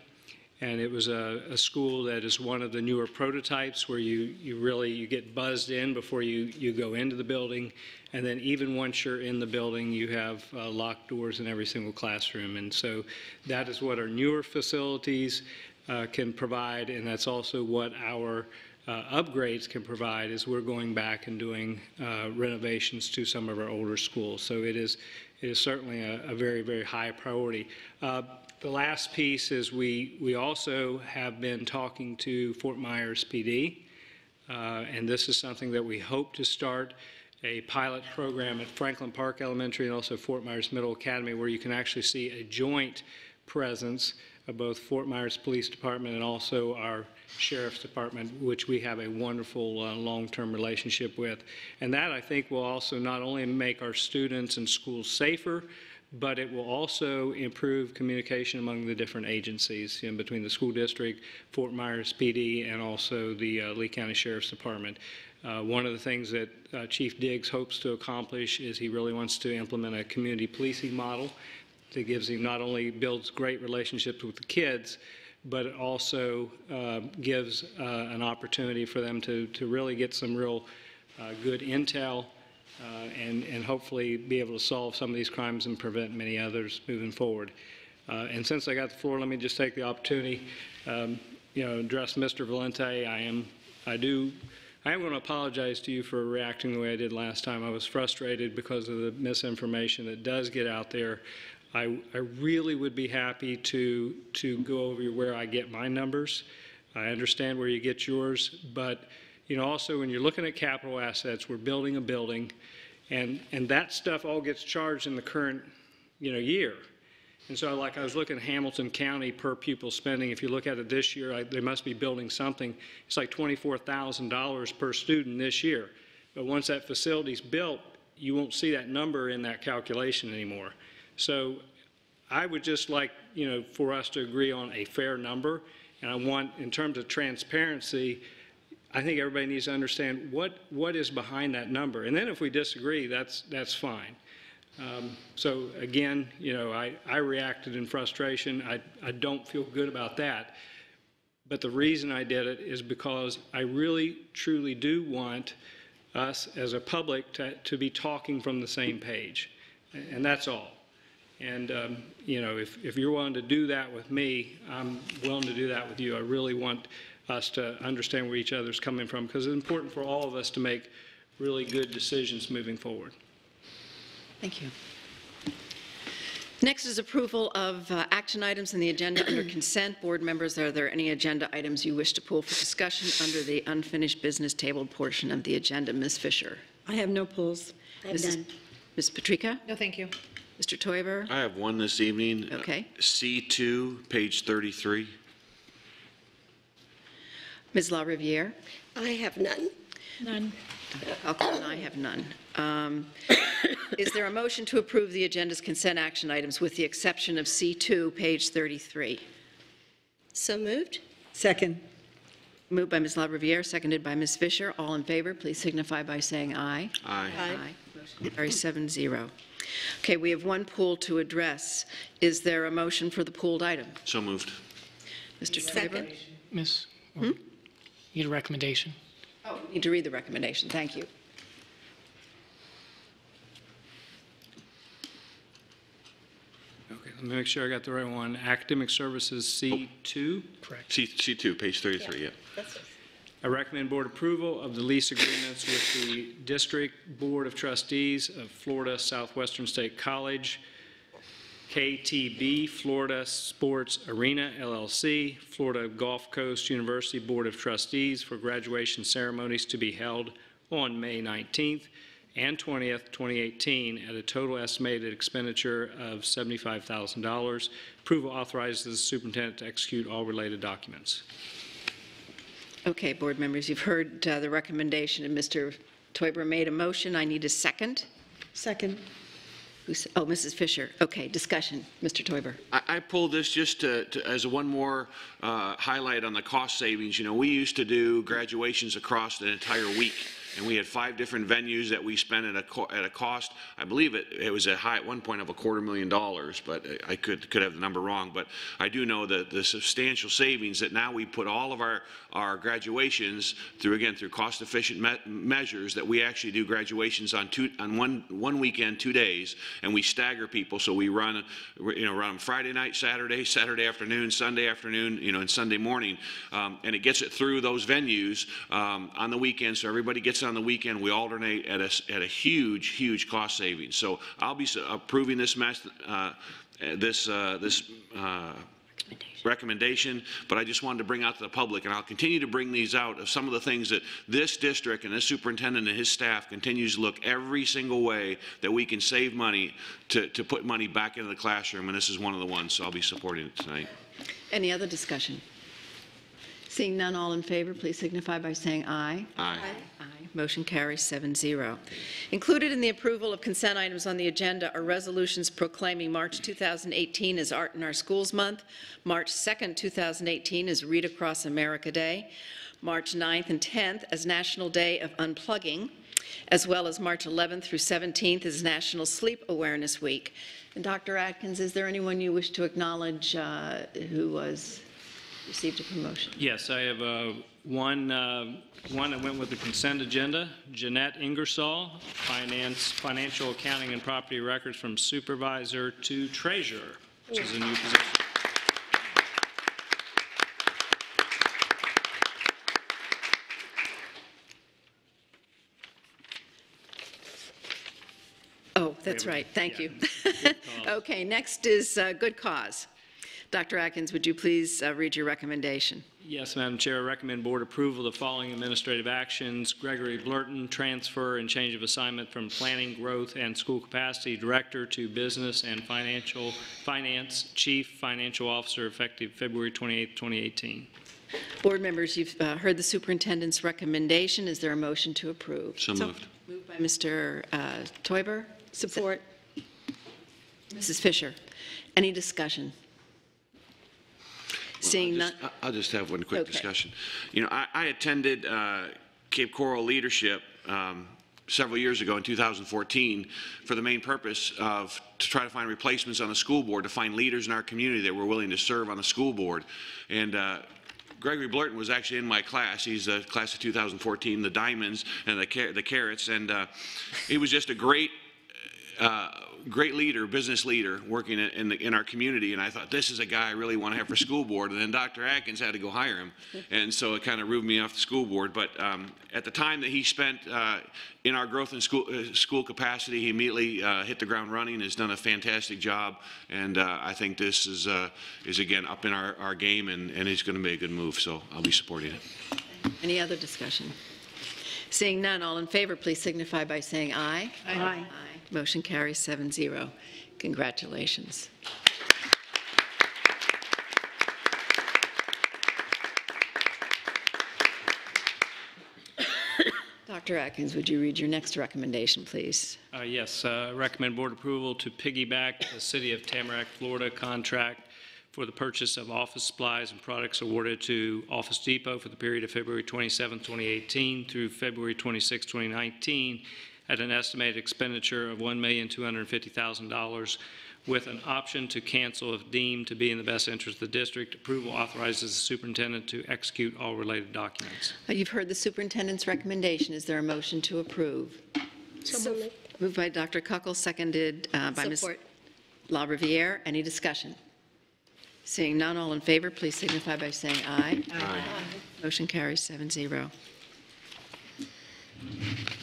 and it was a school that is one of the newer prototypes where you get buzzed in before you go into the building, and then even once you're in the building, you have locked doors in every single classroom. And so that is what our newer facilities can provide, and that's also what our upgrades can provide, is we're going back and doing renovations to some of our older schools. So it is certainly a very, very high priority. The last piece is we also have been talking to Fort Myers PD, and this is something that we hope to start a pilot program at Franklin Park Elementary and also Fort Myers Middle Academy, where you can actually see a joint presence of both Fort Myers Police Department and also our Sheriff's Department, which we have a wonderful long-term relationship with. And that, I think, will also not only make our students and schools safer, but it will also improve communication among the different agencies, you know, between the school district, Fort Myers PD, and also the Lee County Sheriff's Department. One of the things that Chief Diggs hopes to accomplish is he really wants to implement a community policing model that gives him, not only builds great relationships with the kids, but it also gives an opportunity for them to really get some real good intel and hopefully be able to solve some of these crimes and prevent many others moving forward. And since I got the floor, let me just take the opportunity, address Mr. Valente. I am going to apologize to you for reacting the way I did last time. I was frustrated because of the misinformation that does get out there. I really would be happy to go over where I get my numbers. I understand where you get yours, but also when you're looking at capital assets, we're building a building, and that stuff all gets charged in the current year. And so I was looking at Hamilton County per pupil spending. If you look at it this year, they must be building something. It's like $24,000 per student this year. But once that facility's built, you won't see that number in that calculation anymore. So I would just like, for us to agree on a fair number. And I want, in terms of transparency, I think everybody needs to understand what is behind that number. And then if we disagree, that's fine. So again, I reacted in frustration. I don't feel good about that. But the reason I did it is because I really, truly do want us as a public to be talking from the same page. And that's all. And, if you're willing to do that with me, I'm willing to do that with you. I really want us to understand where each other's coming from, because it's important for all of us to make really good decisions moving forward. Thank you. Next is approval of action items in the agenda under consent. Board members, are there any agenda items you wish to pull for discussion under the unfinished business tabled portion of the agenda? Ms. Fisher. I have no pulls. I have none. Ms. Patrica? No, thank you. Mr. Teuber? I have one this evening. Okay. C2, page 33. Ms. LaRiviere? I have none. None. Alcott and I have none. Is there a motion to approve the agenda's consent action items with the exception of C2, page 33? So moved. Second. Moved by Ms. LaRiviere, seconded by Ms. Fisher. All in favor, please signify by saying aye. Aye. Aye. Motion carries 7-0. Okay, we have one pool to address. Is there a motion for the pooled item? So moved. Mr. Teuber? Second. Miss, you need a recommendation? Oh, you need to read the recommendation. Thank you. Okay, let me make sure I got the right one. Academic Services C2? Correct. C2, page 33, yeah. I recommend board approval of the lease agreements with the District Board of Trustees of Florida Southwestern State College, KTB Florida Sports Arena, LLC, Florida Gulf Coast University Board of Trustees for graduation ceremonies to be held on May 19th and 20th, 2018, at a total estimated expenditure of $75,000. Approval authorizes the superintendent to execute all related documents. Okay, board members, you've heard the recommendation, and Mr. Teuber made a motion. I need a second. Second. Oh, Mrs. Fisher. Okay, discussion. Mr. Teuber. I pulled this just as one more highlight on the cost savings. We used to do graduations across an entire week, and we had 5 different venues that we spent at a cost. I believe it was at one point of $250,000, but I could have the number wrong. But I do know that the substantial savings that now we put all of our graduations through cost efficient measures, that we actually do graduations on one weekend, 2 days, and we stagger people. So we run them Friday night, Saturday afternoon, Sunday afternoon, and Sunday morning, and it gets it through those venues on the weekend. So everybody gets on the weekend. We alternate at a huge cost savings. So I'll be approving this recommendation, but I just wanted to bring out to the public, and I'll continue to bring these out, of some of the things that this district and this superintendent and his staff continues to look every single way that we can save money to put money back into the classroom, and this is one of the ones, so I'll be supporting it tonight. Any other discussion? Seeing none, all in favor, please signify by saying aye. Aye. Aye. Motion carries 7-0. Included in the approval of consent items on the agenda are resolutions proclaiming March 2018 as Art in Our Schools Month, March 2nd, 2018 as Read Across America Day, March 9th and 10th as National Day of Unplugging, as well as March 11th through 17th as National Sleep Awareness Week. And Dr. Atkins, is there anyone you wish to acknowledge who received a promotion? Yes, I have one that went with the consent agenda. Jeanette Ingersoll, financial accounting and property records from supervisor to treasurer, which is a new position. Oh, that's right. Thank you. Okay, next is good cause. Dr. Atkins, would you please read your recommendation? Yes, Madam Chair. I recommend board approval of the following administrative actions. Gregory Blurton, transfer and change of assignment from Planning, Growth, and School Capacity Director to Business and Finance Chief Financial Officer, effective February 28, 2018. Board members, you've heard the superintendent's recommendation. Is there a motion to approve? So moved. Moved by Mr. Teuber. Support. Mrs. Fisher. Any discussion? Seeing none. I'll just have one quick Okay. discussion. You know, I attended Cape Coral Leadership several years ago in 2014 for the main purpose of to try to find replacements on the school board, to find leaders in our community that were willing to serve on the school board. And Gregory Blurton was actually in my class. He's the class of 2014, the Diamonds and the Carrots, and he was just a great leader, business leader, working in our community, and I thought, this is a guy I really want to have for school board, and then Dr. Atkins had to go hire him, and so it kind of moved me off the school board. But at the time that he spent in our growth and school capacity, he immediately hit the ground running, has done a fantastic job, and I think this is again up in our game, and he's going to make a good move, so I'll be supporting it. Any other discussion? Seeing none, all in favor, please signify by saying aye. Aye. Aye. Motion carries 7-0. Congratulations. Dr. Atkins, would you read your next recommendation, please? Yes, recommend board approval to piggyback the City of Tamarack, Florida contract for the purchase of office supplies and products awarded to Office Depot for the period of February 27, 2018 through February 26, 2019 at an estimated expenditure of $1,250,000 with an option to cancel if deemed to be in the best interest of the district. Approval authorizes the superintendent to execute all related documents. You've heard the superintendent's recommendation. Is there a motion to approve? So moved. Moved by Dr. Kuckel, seconded by Ms. Support. LaRiviere. Any discussion? Seeing none, all in favor, please signify by saying aye. Aye. Motion carries 7-0.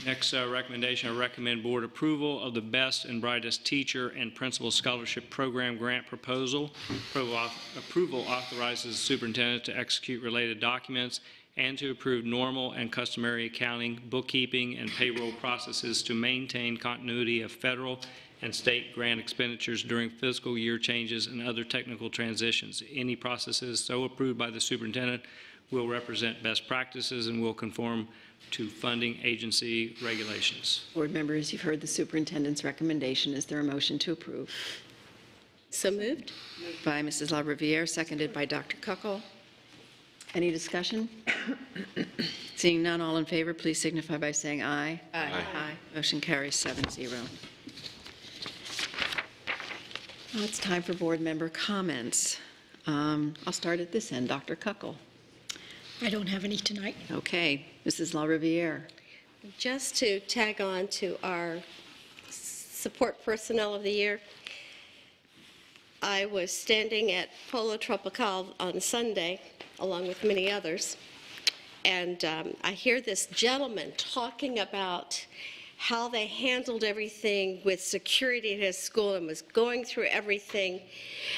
Next recommendation, I recommend board approval of the Best and Brightest Teacher and Principal Scholarship Program grant proposal. Approval authorizes the superintendent to execute related documents and to approve normal and customary accounting, bookkeeping, and payroll processes to maintain continuity of federal and state grant expenditures during fiscal year changes and other technical transitions. Any processes so approved by the superintendent will represent best practices and will conform to funding agency regulations. Board members, you've heard the superintendent's recommendation. Is there a motion to approve? So moved. Moved by Mrs. LaRiviere, seconded by Dr. Kuckel. Any discussion? Seeing none, all in favor, please signify by saying aye. Aye. Aye. Motion carries 7-0. Now it's time for board member comments. I'll start at this end. Dr. Kuckel. I don't have any tonight. Okay. Mrs. LaRiviere. Just to tag on to our support personnel of the year, I was standing at Polo Tropical on Sunday, along with many others, and I hear this gentleman talking about how they handled everything with security at his school and was going through everything.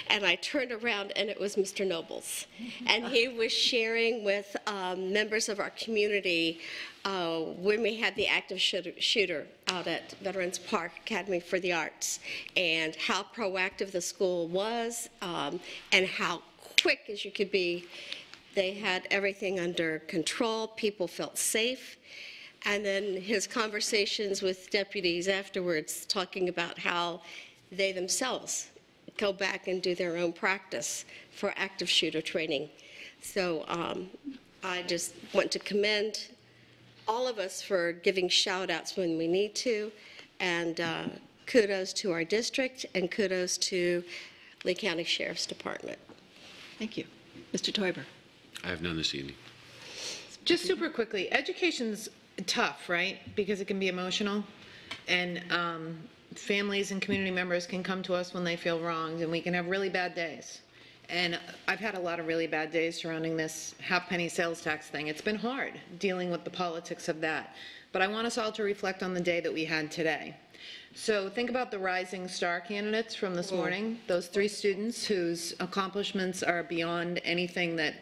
And I turned around and it was Mr. Nobles. And he was sharing with members of our community when we had the active shooter out at Veterans Park Academy for the Arts, and how proactive the school was and how quick as you could be. They had everything under control. People felt safe. And then his conversations with deputies afterwards, talking about how they themselves go back and do their own practice for active shooter training. So I just want to commend all of us for giving shout outs when we need to, and kudos to our district and kudos to Lee County Sheriff's Department. Thank you. Mr. Teuber. I have none this evening. Just super quickly, education's tough, right? Because it can be emotional, and families and community members can come to us when they feel wronged, and we can have really bad days. And I've had a lot of really bad days surrounding this half-penny sales tax thing. It's been hard dealing with the politics of that. But I want us all to reflect on the day that we had today. So think about the rising star candidates from this morning, those 3 students whose accomplishments are beyond anything that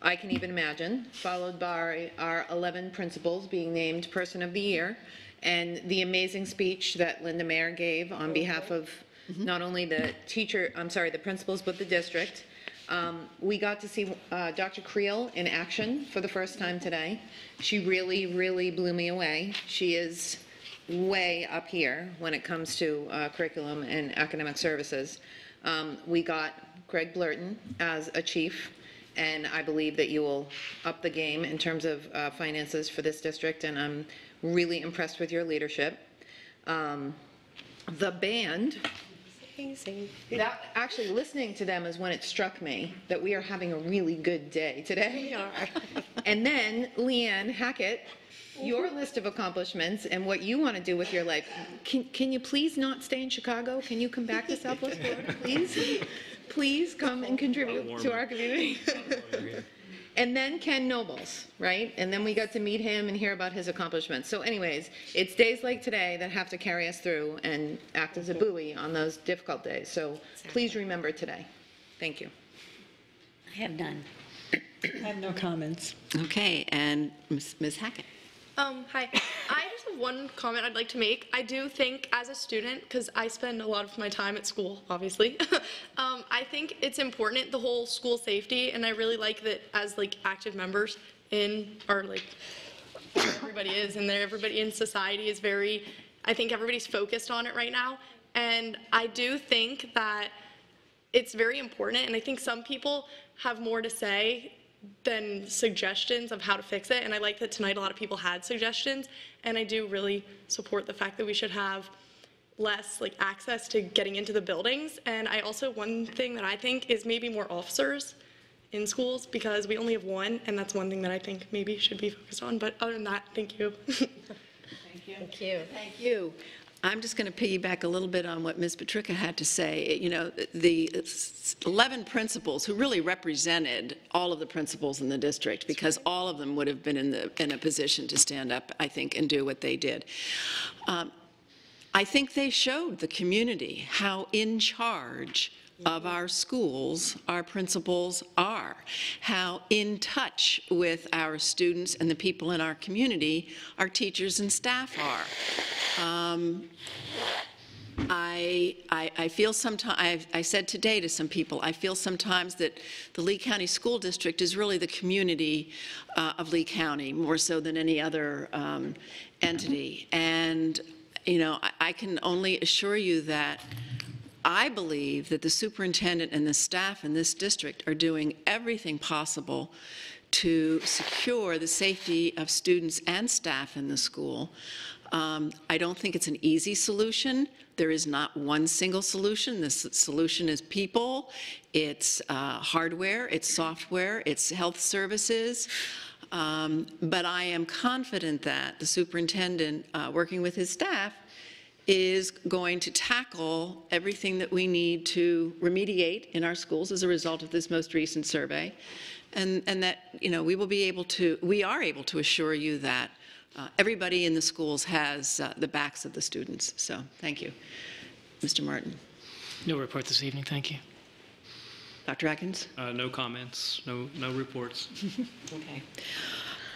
I can even imagine, followed by our 11 principals being named Person of the Year, and the amazing speech that Linda Mayer gave on behalf of not only the the principals, but the district. We got to see Dr. Creel in action for the first time today. She really, really blew me away. She is way up here when it comes to curriculum and academic services. We got Greg Blurton as a chief, and I believe that you will up the game in terms of finances for this district, and I'm really impressed with your leadership. The band, that, actually listening to them is when it struck me that we are having a really good day today. We are. And then Leanne Hackett, your list of accomplishments and what you want to do with your life. Can you please not stay in Chicago? Can you come back to Southwest Florida, please? Please come and contribute to our community. And then Ken Nobles, right? And then we got to meet him and hear about his accomplishments. So anyways, it's days like today that have to carry us through and act as a buoy on those difficult days. So please remember today. Thank you. I have none. I have no comments. Okay, and Ms. Hackett. Hi. I just have one comment I'd like to make. I do think as a student, because I spend a lot of my time at school, obviously, I think it's important, the whole school safety, and I really like that as active members in our everybody is, and everybody in society is very, I think everybody's focused on it right now, and I do think that it's very important, and I think some people have more to say than suggestions of how to fix it, and I like that tonight a lot of people had suggestions, and I do really support the fact that we should have less access to getting into the buildings. And I also, one thing that I think is maybe more officers in schools, because we only have one, and that's one thing that I think maybe should be focused on. But other than that, thank you. Thank you. Thank you. Thank you. I'm just going to piggyback a little bit on what Ms. Petricka had to say. You know, the 11 principals who really represented all of the principals in the district, because all of them would have been in a position to stand up, I think, and do what they did. I think they showed the community how in charge of our schools our principals are, how in touch with our students and the people in our community our teachers and staff are. I feel sometimes, I said today to some people, I feel sometimes that the Lee County School District is really the community of Lee County, more so than any other entity. And, you know, I can only assure you that I believe that the superintendent and the staff in this district are doing everything possible to secure the safety of students and staff in the school. I don't think it's an easy solution. There is not one single solution. The solution is people, it's hardware, it's software, it's health services. But I am confident that the superintendent, working with his staff, is going to tackle everything that we need to remediate in our schools as a result of this most recent survey, and that, you know, we are able to assure you that everybody in the schools has the backs of the students. So thank you. Mr. Martin. No report this evening, thank you. Dr. Atkins? No comments, no reports. Okay.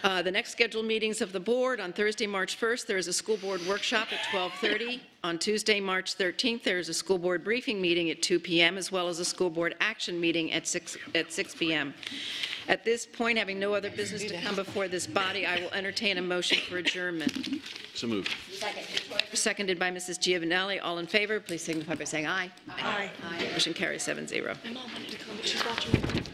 The next scheduled meetings of the board: on Thursday, March 1st, there is a school board workshop at 12:30. On Tuesday, March 13th, there is a school board briefing meeting at 2 p.m., as well as a school board action meeting at 6 p.m. At this point, having no other business to come before this body, I will entertain a motion for adjournment. So moved. Seconded by Mrs. Giovanelli. All in favor, please signify by saying aye. Aye. Motion carries 7-0. My mom wanted to come, but she's watching.